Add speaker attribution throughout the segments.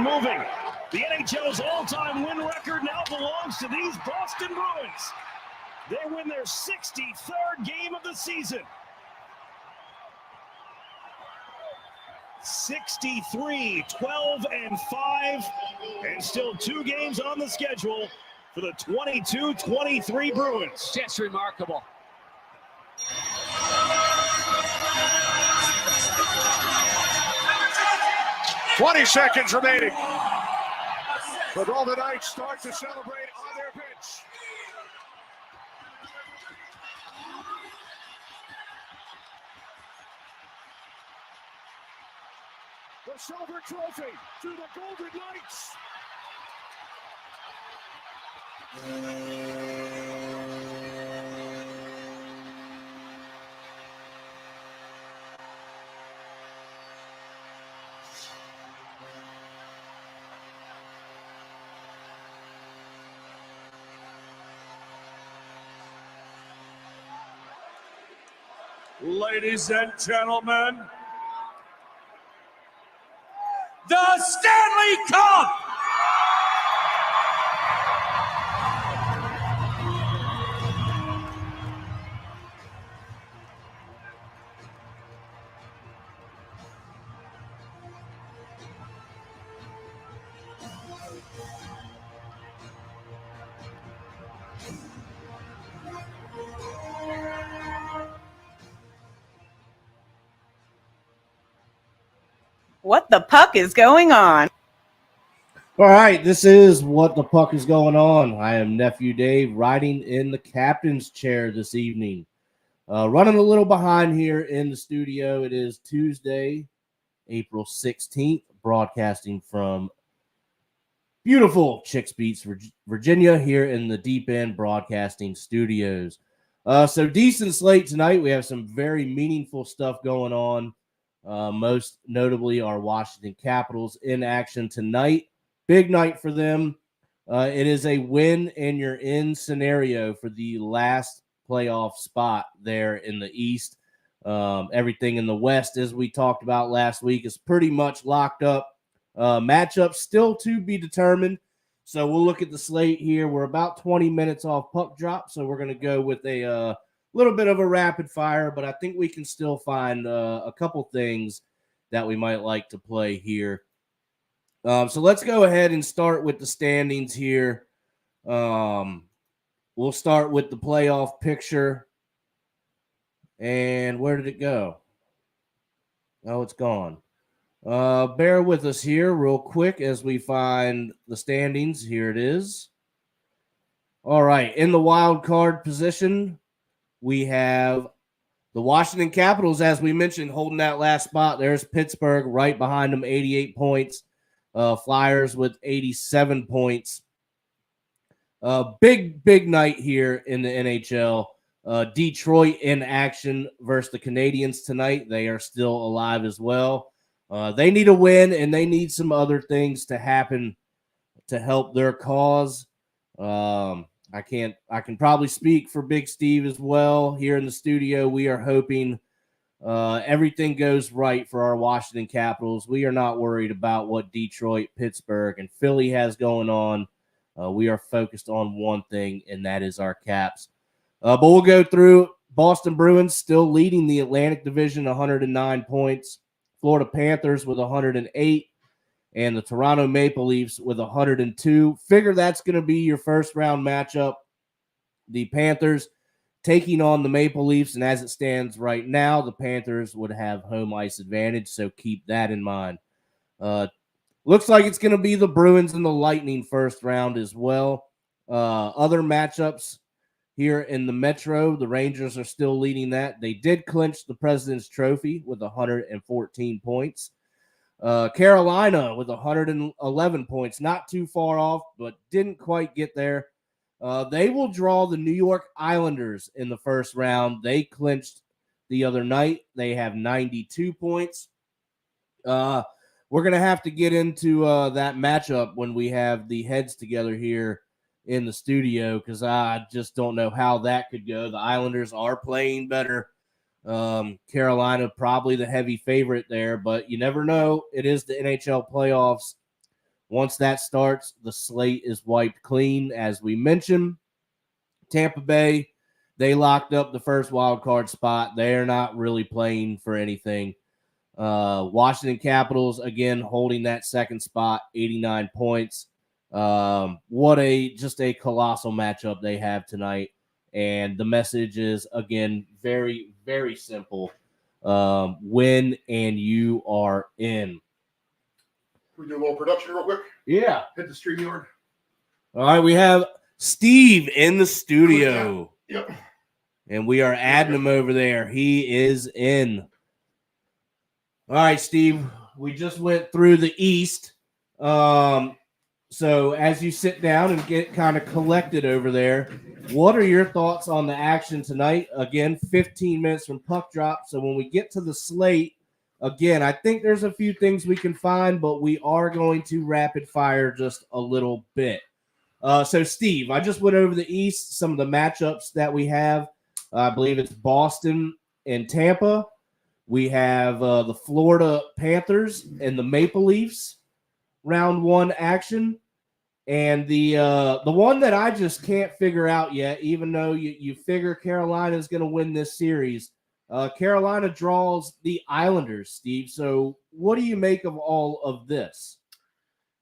Speaker 1: and moving. The NHL's all-time win record now belongs to these Boston Bruins. They win their 63rd game of the season. 63, 12, and 5, and still 2 games on the schedule for the 22-23 Bruins.
Speaker 2: Just remarkable.
Speaker 3: "20 seconds remaining. The Golden Knights start to celebrate on their pitch. The silver trophy to the Golden Knights.
Speaker 4: Ladies and gentlemen, the Stanley Cup!
Speaker 5: What the puck is going on?
Speaker 6: All right, this is What the Puck is Going On. I am Nephew Dave, riding in the captain's chair this evening. Running a little behind here in the studio. It is Tuesday, April 16th, broadcasting from beautiful Chicks Beach, Virginia, here in the Deep End Broadcasting Studios. So decent slate tonight. We have some very meaningful stuff going on. Most notably our Washington Capitals in action tonight. Big night for them. It is a win and you're in scenario for the last playoff spot there in the East. Everything in the West, as we talked about last week, is pretty much locked up. Matchups still to be determined. So we'll look at the slate here. We're about 20 minutes off puck drop, so we're going to go with a little bit of a rapid fire, but I think we can still find a couple things that we might like to play here. So let's go ahead and start with the standings here. We'll start with the playoff picture. And where did it go? Oh, it's gone. Bear with us here real quick as we find the standings. Here it is. All right, in the wild card position, we have the Washington Capitals, as we mentioned, holding that last spot. There's Pittsburgh right behind them, 88 points. Flyers with 87 points. Big night here in the NHL. Detroit in action versus the Canadiens tonight. They are still alive as well. They need a win, and they need some other things to happen to help their cause. I can probably speak for Big Steve as well. Here in the studio, we are hoping everything goes right for our Washington Capitals. We are not worried about what Detroit, Pittsburgh, and Philly has going on. We are focused on one thing, and that is our Caps. But we'll go through. Boston Bruins still leading the Atlantic Division, 109 points. Florida Panthers with 108. And the Toronto Maple Leafs with 102. Figure that's going to be your first round matchup. The Panthers taking on the Maple Leafs, and as it stands right now, the Panthers would have home ice advantage, so keep that in mind. Looks like it's going to be the Bruins and the Lightning first round as well. Other matchups here in the Metro, the Rangers are still leading that. They did clinch the President's Trophy with 114 points. Carolina with 111 points, not too far off, but didn't quite get there. They will draw the New York Islanders in the first round. They clinched the other night. They have 92 points. We're going to have to get into that matchup when we have the heads together here in the studio, because I just don't know how that could go. The Islanders are playing better. Carolina probably the heavy favorite there, but you never know. It is the NHL playoffs. Once that starts, the slate is wiped clean. As we mentioned, Tampa Bay, they locked up the first wild card spot. They're not really playing for anything. Washington Capitals, again, holding that second spot, 89 points. What a colossal matchup they have tonight. And the message is, again, very, very simple. Win and you are in.
Speaker 3: We do a little production real quick.
Speaker 6: Yeah.
Speaker 3: Hit the StreamYard.
Speaker 6: All right, we have Steve in the studio.
Speaker 3: Yep.
Speaker 6: And we are adding him over there. He is in. All right, Steve, we just went through the East. So as you sit down and get kind of collected over there, what are your thoughts on the action tonight? Again, 15 minutes from puck drop. So when we get to the slate, again, I think there's a few things we can find, but we are going to rapid fire just a little bit. So, Steve, I just went over the East, some of the matchups that we have. I believe it's Boston and Tampa. We have the Florida Panthers and the Maple Leafs, round one action. And the one that I just can't figure out yet, even though you figure Carolina is going to win this series, Carolina draws the Islanders, Steve. So what do you make of all of this?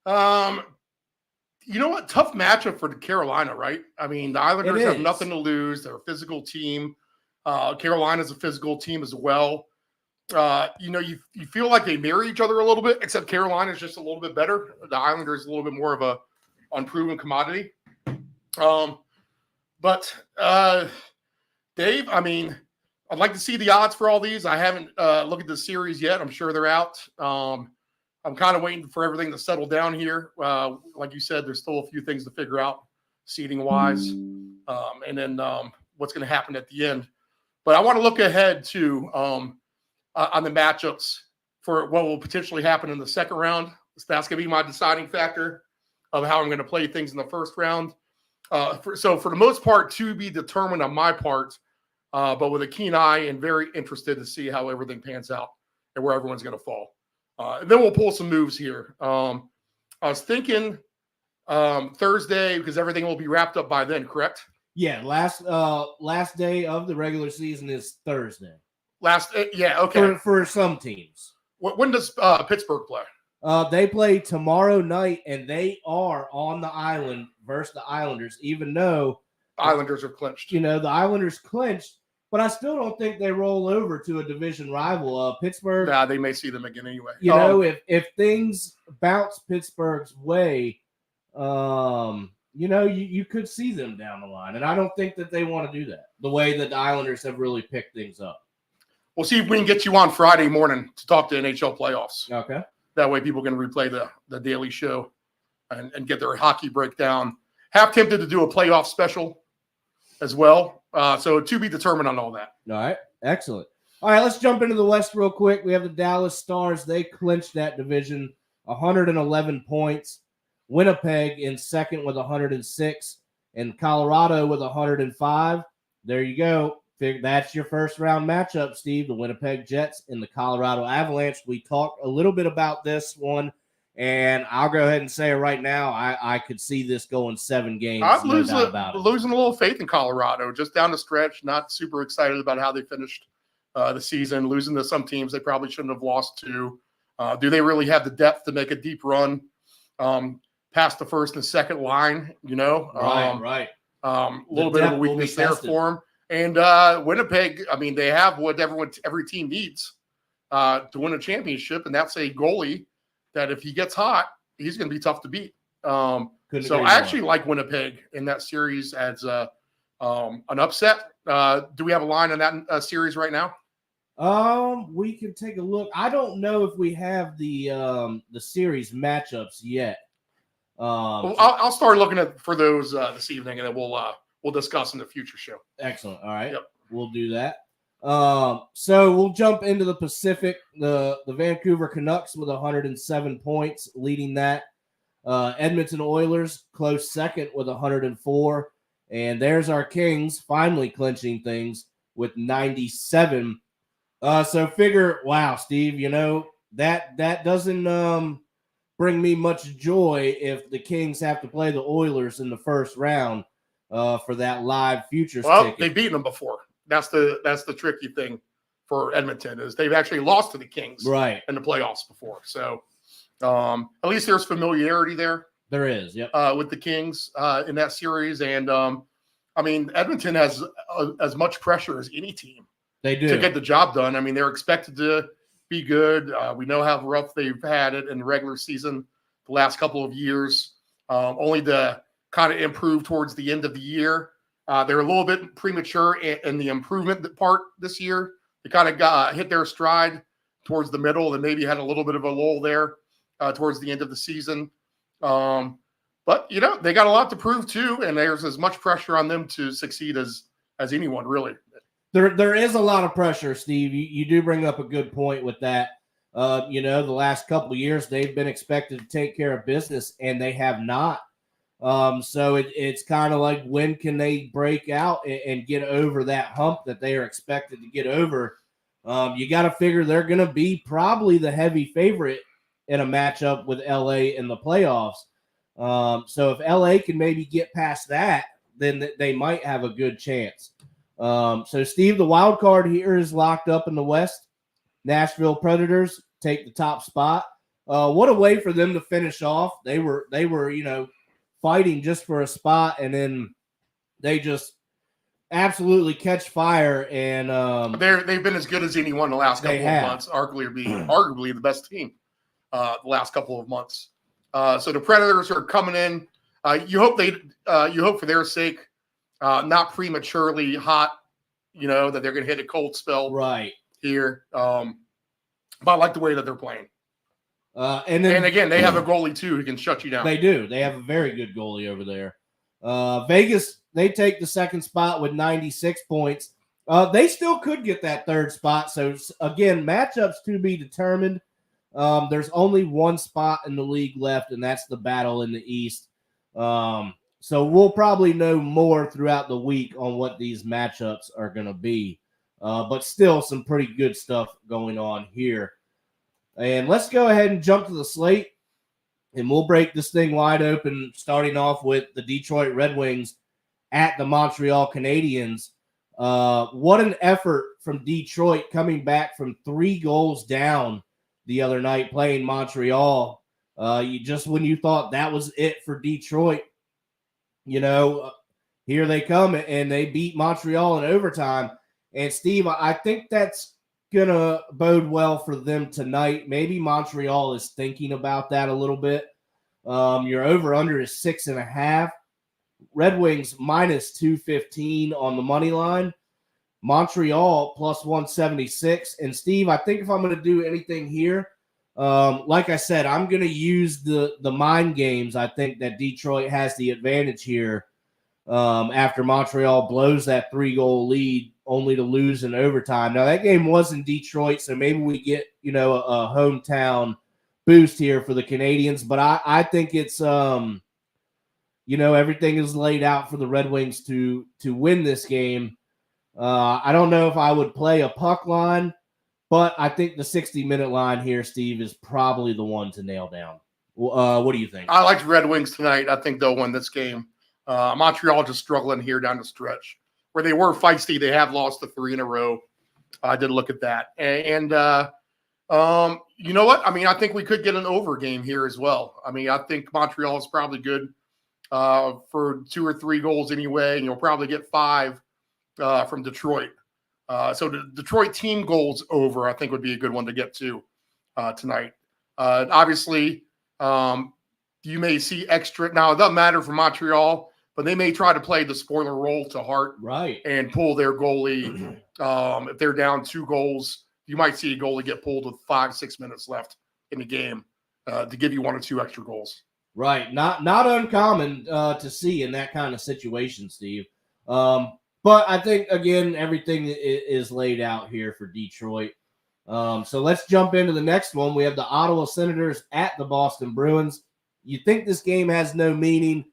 Speaker 2: You know what? Tough matchup for Carolina, right? I mean, the Islanders have nothing to lose. They're a physical team. Carolina's a physical team as well. You feel like they marry each other a little bit, except Carolina's just a little bit better. The Islanders a little bit more of a unproven commodity. But Dave, I mean, I'd like to see the odds for all these. I haven't looked at the series yet. I'm sure they're out. I'm kind of waiting for everything to settle down here. Like you said, there's still a few things to figure out seating-wise, and then what's going to happen at the end. But I want to look ahead to on the matchups for what will potentially happen in the second round. That's going to be my deciding factor of how I'm going to play things in the first round. So for the most part, to be determined on my part, but with a keen eye and very interested to see how everything pans out and where everyone's going to fall. And then we'll pull some moves here. I was thinking Thursday because everything will be wrapped up by then, correct?
Speaker 6: Yeah, last day of the regular season is Thursday.
Speaker 2: Okay.
Speaker 6: For some teams.
Speaker 2: When does Pittsburgh play?
Speaker 6: They play tomorrow night, and they are on the island versus the Islanders, even though
Speaker 2: Islanders are clinched.
Speaker 6: The Islanders clinched, but I still don't think they roll over to a division rival. Pittsburgh.
Speaker 2: Nah, they may see them again anyway.
Speaker 6: If things bounce Pittsburgh's way, you could see them down the line, and I don't think that they want to do that. The way that the Islanders have really picked things up.
Speaker 2: We'll see if we can get you on Friday morning to talk to NHL playoffs.
Speaker 6: Okay.
Speaker 2: That way people can replay the daily show and get their hockey breakdown. Half tempted to do a playoff special as well. So to be determined on all that.
Speaker 6: All right. Excellent. All right, let's jump into the West real quick. We have the Dallas Stars. They clinched that division, 111 points. Winnipeg in second with 106, and Colorado with 105. There you go. That's your first round matchup, Steve. The Winnipeg Jets and the Colorado Avalanche. We talked a little bit about this one, and I'll go ahead and say it right now. I could see this going 7 games.
Speaker 2: I'm losing a little faith in Colorado. Just down the stretch, not super excited about how they finished the season. Losing to some teams they probably shouldn't have lost to. Do they really have the depth to make a deep run past the first and second line?
Speaker 6: Right.
Speaker 2: A little bit of a weakness there for them. And Winnipeg, I mean, they have what every team needs to win a championship, and that's a goalie that if he gets hot, he's going to be tough to beat. So I actually like Winnipeg in that series as an upset. Do we have a line on that series right now?
Speaker 6: We can take a look. I don't know if we have the series matchups yet.
Speaker 2: I'll start looking for those this evening, and then we'll discuss in the future show.
Speaker 6: Excellent. All right.
Speaker 2: Yep.
Speaker 6: We'll do that. So we'll jump into the Pacific. The Vancouver Canucks with 107 points, leading that. Edmonton Oilers close second with 104. And there's our Kings finally clinching things with 97. So figure, wow, Steve, that doesn't bring me much joy if the Kings have to play the Oilers in the first round for that live futures ticket.
Speaker 2: They've beaten them before. That's the tricky thing for Edmonton is they've actually lost to the Kings in the playoffs before. So at least there's familiarity there.
Speaker 6: There is, yep.
Speaker 2: With the Kings in that series. And, I mean, Edmonton has as much pressure as any team.
Speaker 6: They do.
Speaker 2: To get the job done. I mean, they're expected to be good. We know how rough they've had it in the regular season the last couple of years, only to kind of improve towards the end of the year. They're a little bit premature in the improvement part this year. They kind of hit their stride towards the middle and maybe had a little bit of a lull there towards the end of the season. But, you know, they got a lot to prove too, and there's as much pressure on them to succeed as anyone, really.
Speaker 6: There is a lot of pressure, Steve. You do bring up a good point with that. You know, the last couple of years, they've been expected to take care of business, and they have not. So it's kind of like, when can they break out and get over that hump that they are expected to get over? You got to figure they're going to be probably the heavy favorite in a matchup with LA in the playoffs. So if LA can maybe get past that, then they might have a good chance. So, Steve, the wild card here is locked up in the West. Nashville Predators take the top spot. What a way for them to finish off. They were, you know, fighting just for a spot, and then they just absolutely catch fire. And
Speaker 2: they've been as good as anyone the last couple of months, arguably the best team the last couple of months. So the Predators are coming in. You hope for their sake, not prematurely hot, you know, that they're going to hit a cold spell here. But I like the way that they're playing. And again, they have a goalie too who can shut you down.
Speaker 6: They do. They have a very good goalie over there. Vegas, they take the second spot with 96 points. They still could get that third spot. So again, matchups to be determined. There's only one spot in the league left, and that's the battle in the East. So we'll probably know more throughout the week on what these matchups are going to be. But still some pretty good stuff going on here. And let's go ahead and jump to the slate, and we'll break this thing wide open, starting off with the Detroit Red Wings at the Montreal Canadiens. What an effort from Detroit, coming back from 3 goals down the other night playing Montreal. When you thought that was it for Detroit, you know, here they come, and they beat Montreal in overtime. And Steve, I think that's going to bode well for them tonight. Maybe Montreal is thinking about that a little bit. Your over-under is 6.5. Red Wings minus 215 on the money line. Montreal plus 176. And Steve, I think if I'm going to do anything here, like I said, I'm going to use the mind games. I think that Detroit has the advantage here after Montreal blows that 3-goal lead, only to lose in overtime. Now, that game was in Detroit, so maybe we get, you know, a hometown boost here for the Canadiens. But I think it's, you know, everything is laid out for the Red Wings to win this game. I don't know if I would play a puck line, but I think the 60-minute line here, Steve, is probably the one to nail down. What do you think?
Speaker 2: I like the Red Wings tonight. I think they'll win this game. Montreal just struggling here down the stretch. Where they were feisty, they have lost the 3 in a row. I did look at that. And you know what? I mean, I think we could get an over game here as well. I mean, I think Montreal is probably good for 2 or 3 goals anyway, and you'll probably get 5 from Detroit. So the Detroit team goals over, I think, would be a good one to get to tonight. Obviously, you may see extra. Now, it doesn't matter for Montreal, but they may try to play the spoiler role to heart and pull their goalie. If they're down 2 goals, you might see a goalie get pulled with 5-6 minutes left in the game to give you 1 or 2 extra goals.
Speaker 6: Right. Not uncommon to see in that kind of situation, Steve. But I think, again, everything is laid out here for Detroit. So let's jump into the next one. We have the Ottawa Senators at the Boston Bruins. You think this game has no meaning,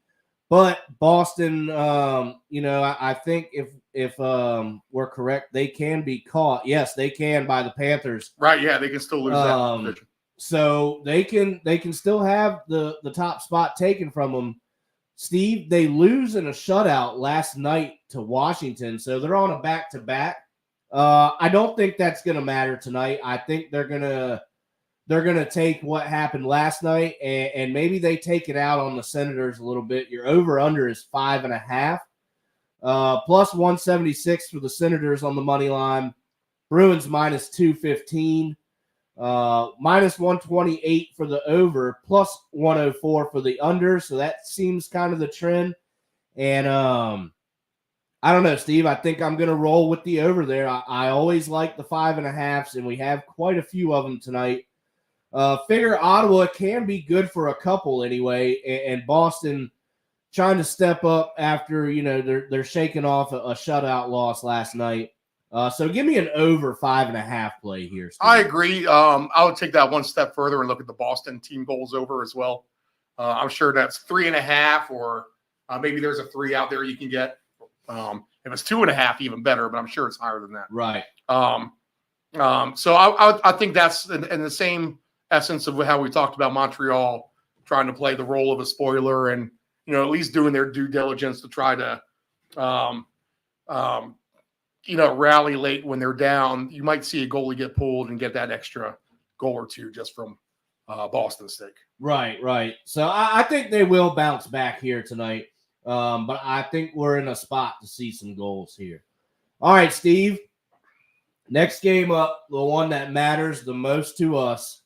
Speaker 6: but Boston, you know, I think if we're correct, they can be caught. Yes, they can by the Panthers.
Speaker 2: Right, yeah, they can still lose that.
Speaker 6: So they can still have the top spot taken from them. Steve, they lose in a shutout last night to Washington, so they're on a back-to-back. I don't think that's going to matter tonight. I think they're gonna take what happened last night and maybe they take it out on the Senators a little bit. Your over/under is 5.5. Plus 176 for the Senators on the money line. Bruins minus 215. Minus 128 for the over, plus 104 for the under. So that seems kind of the trend. And I don't know, Steve. I think I'm going to roll with the over there. I always like the 5.5s, and we have quite a few of them tonight. Figure Ottawa can be good for a couple anyway, and Boston trying to step up after they're shaking off a shutout loss last night. So give me an over 5.5 play here, Steve.
Speaker 2: I agree. I would take that one step further and look at the Boston team goals over as well. I'm sure that's 3.5, or maybe there's a 3 out there you can get. If it's 2.5, even better, but I'm sure it's higher than that.
Speaker 6: Right.
Speaker 2: So I think that's in the same essence of how we talked about Montreal trying to play the role of a spoiler and at least doing their due diligence to try to rally late when they're down. You might see a goalie get pulled and get that extra goal or two just from Boston's sake.
Speaker 6: Right. So I think they will bounce back here tonight. But I think we're in a spot to see some goals here. All right, Steve. Next game up, the one that matters the most to us.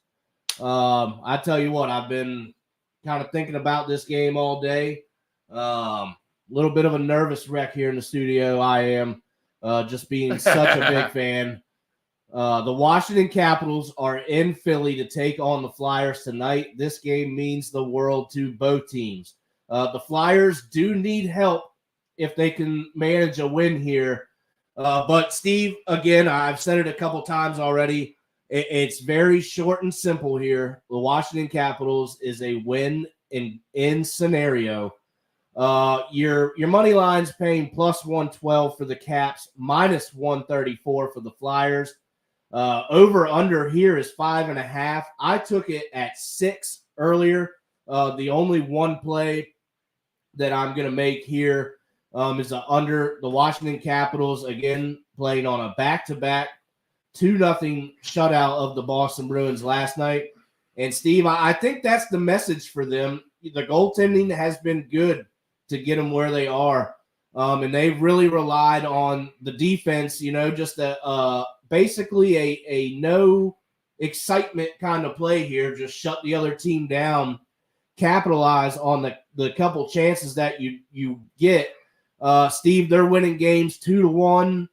Speaker 6: I tell you what, I've been kind of thinking about this game all day. Little bit of a nervous wreck here in the studio. I am just being such a big fan. The Washington Capitals are in Philly to take on the Flyers tonight. This game means the world to both teams. The Flyers do need help if they can manage a win here. But, Steve, again, I've said it a couple times already. It's very short and simple here. The Washington Capitals is a win-in scenario. Your money line's paying plus 112 for the Caps, minus 134 for the Flyers. Over/under here is 5.5. I took it at 6 earlier. The only one play that I'm going to make here is under the Washington Capitals, again, playing on a back-to-back 2-0 shutout of the Boston Bruins last night. And, Steve, I think that's the message for them. The goaltending has been good to get them where they are. And they've really relied on the defense, just basically a no excitement kind of play here. Just shut the other team down, capitalize on the couple chances that you get. Steve, they're winning games 2-1,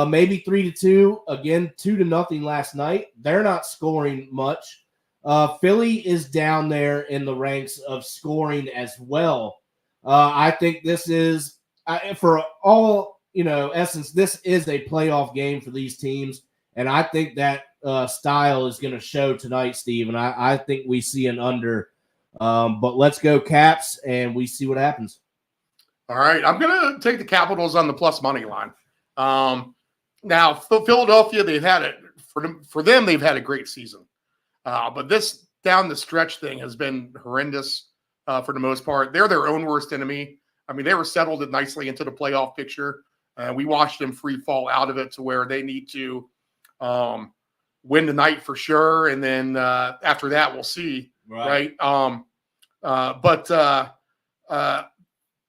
Speaker 6: maybe 3-2. Again, 2-0 last night. They're not scoring much. Philly is down there in the ranks of scoring as well. I think this is, for all essence, this is a playoff game for these teams, and I think that style is going to show tonight, Steve. And I think we see an under. But let's go Caps, and we see what happens.
Speaker 2: All right, I'm going to take the Capitals on the plus money line. Now, Philadelphia, they've had it for them. They've had a great season, but this down the stretch thing has been horrendous for the most part. They're their own worst enemy. I mean, they were settled it nicely into the playoff picture. We watched them free fall out of it to where they need to win tonight for sure, and then after that, we'll see. Right. But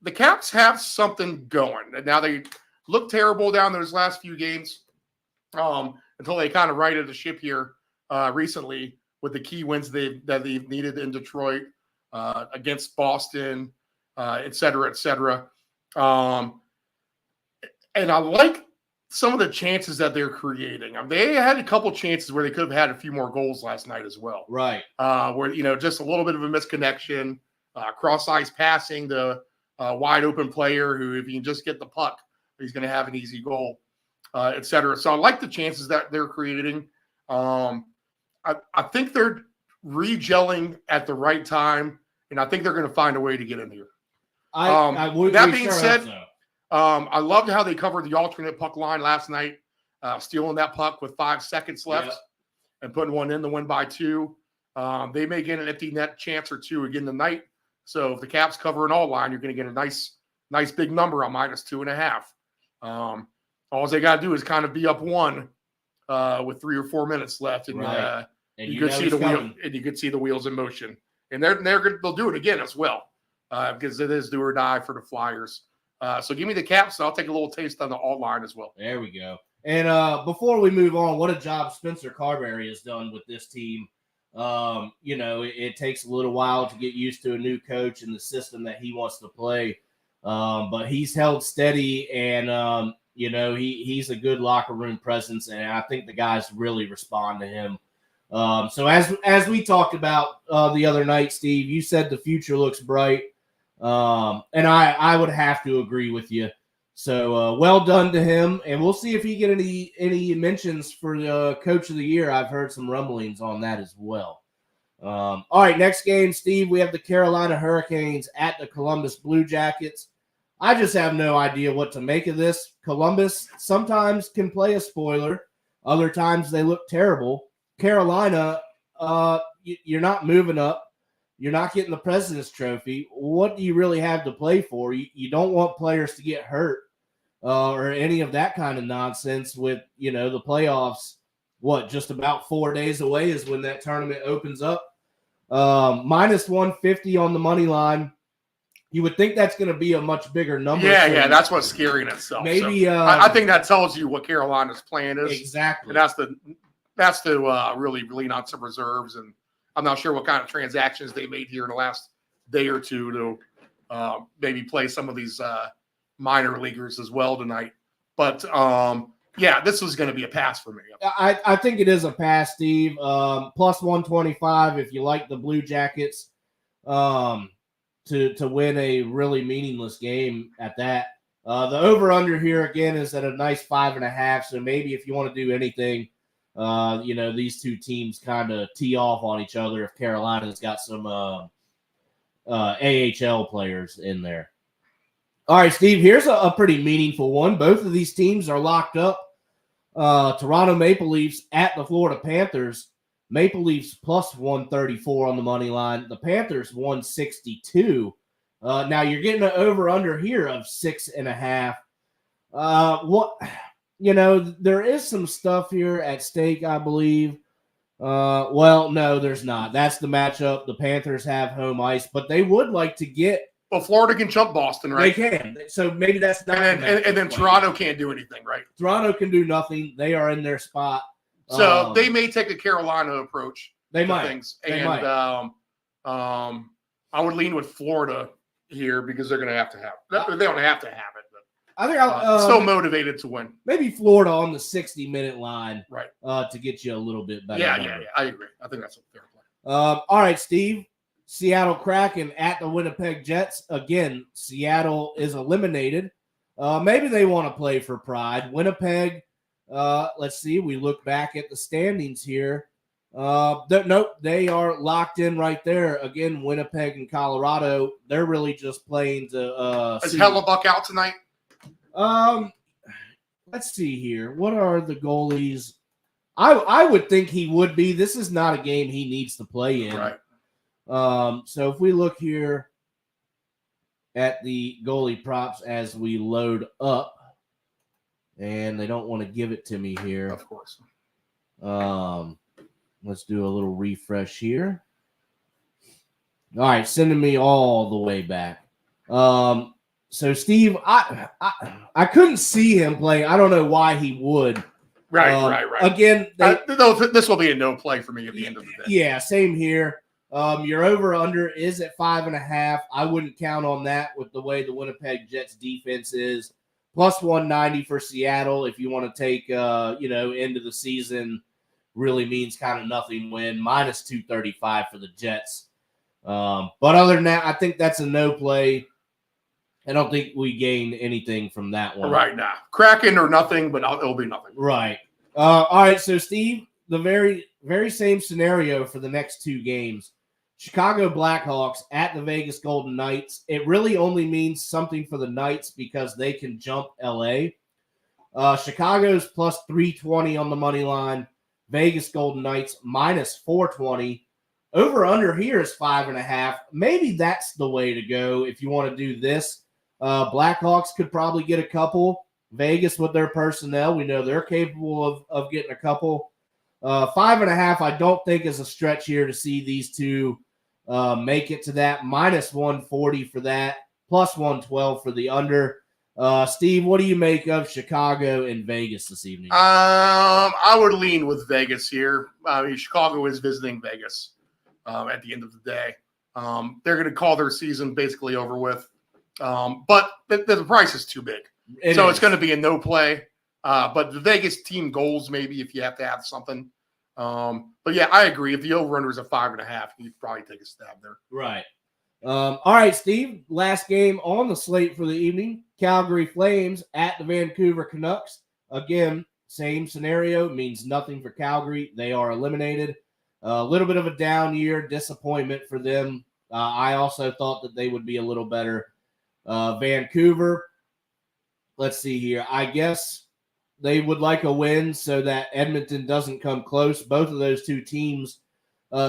Speaker 2: the Caps have something going. Now they look terrible down those last few games until they kind of righted the ship here recently with the key wins that they've needed in Detroit against Boston, et cetera, et cetera. And I like some of the chances that they're creating. They had a couple chances where they could have had a few more goals last night as well.
Speaker 6: Right.
Speaker 2: Where, just a little bit of a misconnection, cross-ice passing to a wide open player who, if you can just get the puck, he's going to have an easy goal, et cetera. So I like the chances that they're creating. I think they're regelling at the right time, and I think they're going to find a way to get in here. That being said, I loved how they covered the alternate puck line last night, stealing that puck with 5 seconds left and putting one in the win by 2. They may get an empty net chance or two again tonight. So if the Caps cover an all line, you're going to get a nice big number on -2.5. All they got to do is kind of be up one with 3 or 4 minutes left, and,
Speaker 6: Right. And
Speaker 2: you could see the wheel, and you could see the wheels in motion. And they'll do it again as well because it is do or die for the Flyers. So give me the Caps, and I'll take a little taste on the alt line as well.
Speaker 6: There we go. And before we move on, what a job Spencer Carberry has done with this team. It takes a little while to get used to a new coach and the system that he wants to play. But he's held steady, and he's a good locker room presence, and I think the guys really respond to him. So as we talked about the other night, Steve, you said the future looks bright, and I would have to agree with you. So well done to him, and we'll see if he get any mentions for the Coach of the Year. I've heard some rumblings on that as well. All right, next game, Steve, we have the Carolina Hurricanes at the Columbus Blue Jackets. I just have no idea what to make of this. Columbus sometimes can play a spoiler. Other times they look terrible. Carolina, you're not moving up. You're not getting the President's Trophy. What do you really have to play for? You don't want players to get hurt or any of that kind of nonsense with, the playoffs. Just about 4 days away is when that tournament opens up. -150 on the money line. You would think that's going to be a much bigger number.
Speaker 2: Yeah, that's what's scary in itself.
Speaker 6: Maybe
Speaker 2: so, I think that tells you what Carolina's plan is.
Speaker 6: Exactly.
Speaker 2: And that's to really lean on some reserves, and I'm not sure what kind of transactions they made here in the last day or two to maybe play some of these minor leaguers as well tonight. But this was going to be a pass for me.
Speaker 6: I think it is a pass, Steve. +125 if you like the Blue Jackets to win a really meaningless game at that. The over-under here, again, is at a nice 5.5, so maybe if you want to do anything, these two teams kind of tee off on each other if Carolina's got some AHL players in there. All right, Steve, here's a pretty meaningful one. Both of these teams are locked up. Toronto Maple Leafs at the Florida Panthers. Maple Leafs +134 on the money line. The Panthers 162. Now you're getting an over-under here of 6.5. There is some stuff here at stake, I believe. No, there's not. That's the matchup. The Panthers have home ice, but they would like to get.
Speaker 2: Well, Florida can jump Boston, right?
Speaker 6: They can. So maybe that's not.
Speaker 2: And then Toronto can't do anything, right?
Speaker 6: Toronto can do nothing. They are in their spot.
Speaker 2: So they may take a Carolina approach.
Speaker 6: They might.
Speaker 2: Things. I would lean with Florida here because they're going to have to have it. They don't have to have it, but
Speaker 6: I think
Speaker 2: still motivated to win.
Speaker 6: Maybe Florida on the 60-minute line,
Speaker 2: right?
Speaker 6: To get you a little bit better.
Speaker 2: Yeah. I agree. I think that's a fair play.
Speaker 6: All right, Steve. Seattle Kraken at the Winnipeg Jets. Again, Seattle is eliminated. Maybe they want to play for pride. Winnipeg, let's see. We look back at the standings here. Nope, they are locked in right there. Again, Winnipeg and Colorado, they're really just playing to
Speaker 2: Is Hellebuck out tonight?
Speaker 6: Let's see here. What are the goalies? I would think he would be. This is not a game he needs to play in.
Speaker 2: Right.
Speaker 6: So if we look here at the goalie props as we load up, and they don't want to give it to me here.
Speaker 2: Of course.
Speaker 6: Let's do a little refresh here. All right, sending me all the way back. So Steve, I couldn't see him playing. I don't know why he would.
Speaker 2: Right.
Speaker 6: Again,
Speaker 2: this will be a no play for me at the end of the day.
Speaker 6: Yeah, same here. Your over-under is at 5.5. I wouldn't count on that with the way the Winnipeg Jets defense is. +190 for Seattle if you want to take, end of the season really means kind of nothing win. -235 for the Jets. But other than that, I think that's a no play. I don't think we gain anything from that one.
Speaker 2: Right now. Kraken or nothing, but it'll be nothing.
Speaker 6: Right. All right, so Steve, the very, very same scenario for the next two games. Chicago Blackhawks at the Vegas Golden Knights. It really only means something for the Knights because they can jump LA. Chicago's +320 on the money line. Vegas Golden Knights -420. Over-under here is 5.5. Maybe that's the way to go if you want to do this. Blackhawks could probably get a couple. Vegas with their personnel, we know they're capable of getting a couple. 5.5, I don't think is a stretch here to see these two make it to that. Minus 140 for that, plus 112 for the under. Steve, what do you make of Chicago and Vegas this evening?
Speaker 2: I would lean with Vegas here. Chicago is visiting Vegas at the end of the day. They're going to call their season basically over with. But the price is too big. It's going to be a no play. But the Vegas team goals, maybe if you have to have something. But yeah, I agree. If the over-under is a 5.5, you'd probably take a stab there.
Speaker 6: Right. All right, Steve. Last game on the slate for the evening. Calgary Flames at the Vancouver Canucks. Again, same scenario. Means nothing for Calgary. They are eliminated. A little bit of a down year. Disappointment for them. I also thought that they would be a little better. Vancouver, let's see here. I guess they would like a win so that Edmonton doesn't come close. Both of those two teams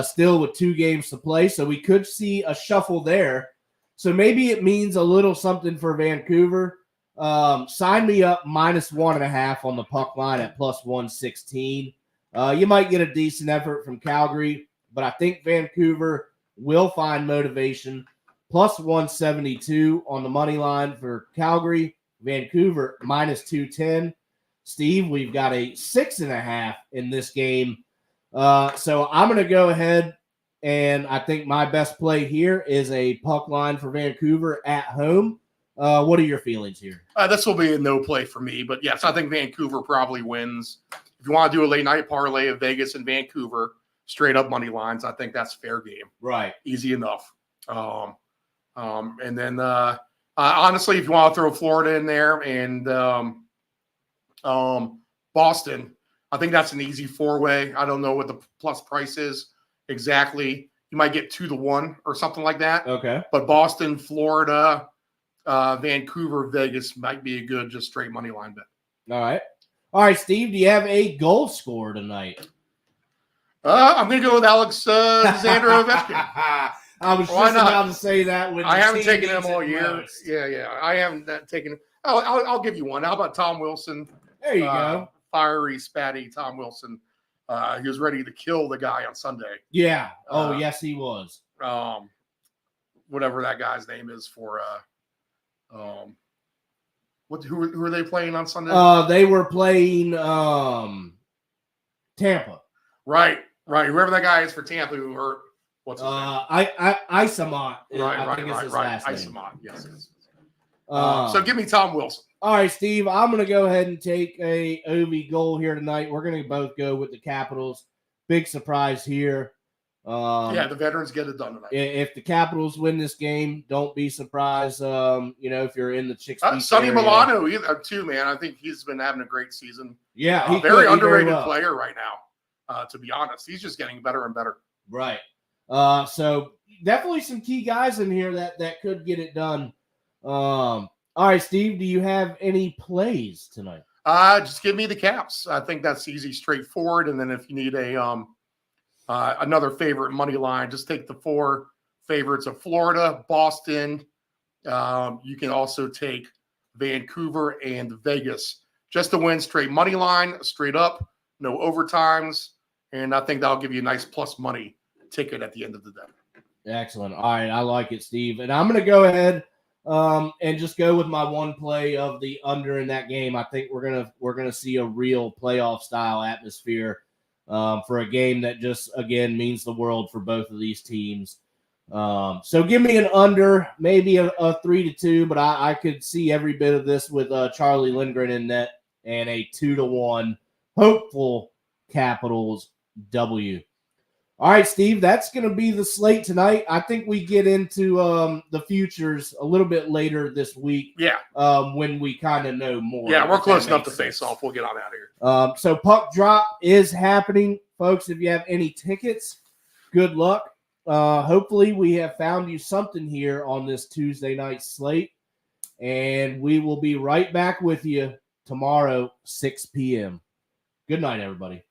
Speaker 6: still with 2 games to play, so we could see a shuffle there. So maybe it means a little something for Vancouver. Sign me up minus 1.5 on the puck line at plus 116. You might get a decent effort from Calgary, but I think Vancouver will find motivation. Plus 172 on the money line for Calgary. Vancouver minus 210. Steve, we've got a 6.5 in this game. So I'm going to go ahead, and I think my best play here is a puck line for Vancouver at home. What are your feelings here?
Speaker 2: This will be a no play for me, but yes, I think Vancouver probably wins. If you want to do a late night parlay of Vegas and Vancouver, straight up money lines, I think that's fair game.
Speaker 6: Right.
Speaker 2: Easy enough. And then honestly, if you want to throw Florida in there and Boston, I think that's an easy 4-way. I don't know what the plus price is exactly. You might get 2-1 or something like that.
Speaker 6: Okay.
Speaker 2: But Boston, Florida, Vancouver, Vegas might be a good just straight money line bet.
Speaker 6: All right, Steve, do you have a goal scorer tonight?
Speaker 2: I'm going to go with Alex Xander Ovechkin.
Speaker 6: I was just about to say that. When
Speaker 2: I haven't taken him all year. Yeah. I haven't taken him. I'll give you one. How about Tom Wilson?
Speaker 6: There you go.
Speaker 2: Fiery, spatty Tom Wilson. He was ready to kill the guy on Sunday.
Speaker 6: Yeah. Yes, he was.
Speaker 2: Whatever that guy's name is for. Who are they playing on Sunday?
Speaker 6: They were playing Tampa.
Speaker 2: Right. Whoever that guy is for Tampa who hurt. What's his name?
Speaker 6: Isamont.
Speaker 2: Right.
Speaker 6: Last name.
Speaker 2: Isamont. Yes. So give me Tom Wilson.
Speaker 6: All right, Steve, I'm going to go ahead and take a Ovi goal here tonight. We're going to both go with the Capitals. Big surprise here.
Speaker 2: The veterans get it done tonight.
Speaker 6: If the Capitals win this game, don't be surprised. If you're in the Chicks Beach
Speaker 2: Sonny
Speaker 6: area.
Speaker 2: Milano too, man. I think he's been having a great season.
Speaker 6: Yeah, he's
Speaker 2: very underrated player right now. To be honest, he's just getting better and better.
Speaker 6: Right. So definitely some key guys in here that could get it done. All right, Steve, do you have any plays tonight?
Speaker 2: Just give me the Caps. I think that's easy, straightforward. And then if you need another favorite money line, just take the 4 favorites of Florida, Boston. You can also take Vancouver and Vegas just to win straight money line, straight up, no overtimes. And I think that'll give you a nice plus money ticket at the end of the day.
Speaker 6: Excellent. All right. I like it, Steve. And I'm going to go ahead and just go with my one play of the under in that game. I think we're gonna see a real playoff style atmosphere for a game that just again means the world for both of these teams. So give me an under, maybe a 3-2, but I could see every bit of this with Charlie Lindgren in net and a 2-1 hopeful Capitals W. All right, Steve, that's going to be the slate tonight. I think we get into the futures a little bit later this week.
Speaker 2: Yeah.
Speaker 6: When we kind of know more.
Speaker 2: Yeah, we're close enough to face off. We'll get on out of here.
Speaker 6: So puck drop is happening. Folks, if you have any tickets, good luck. Hopefully we have found you something here on this Tuesday night slate. And we will be right back with you tomorrow, 6 p.m. Good night, everybody.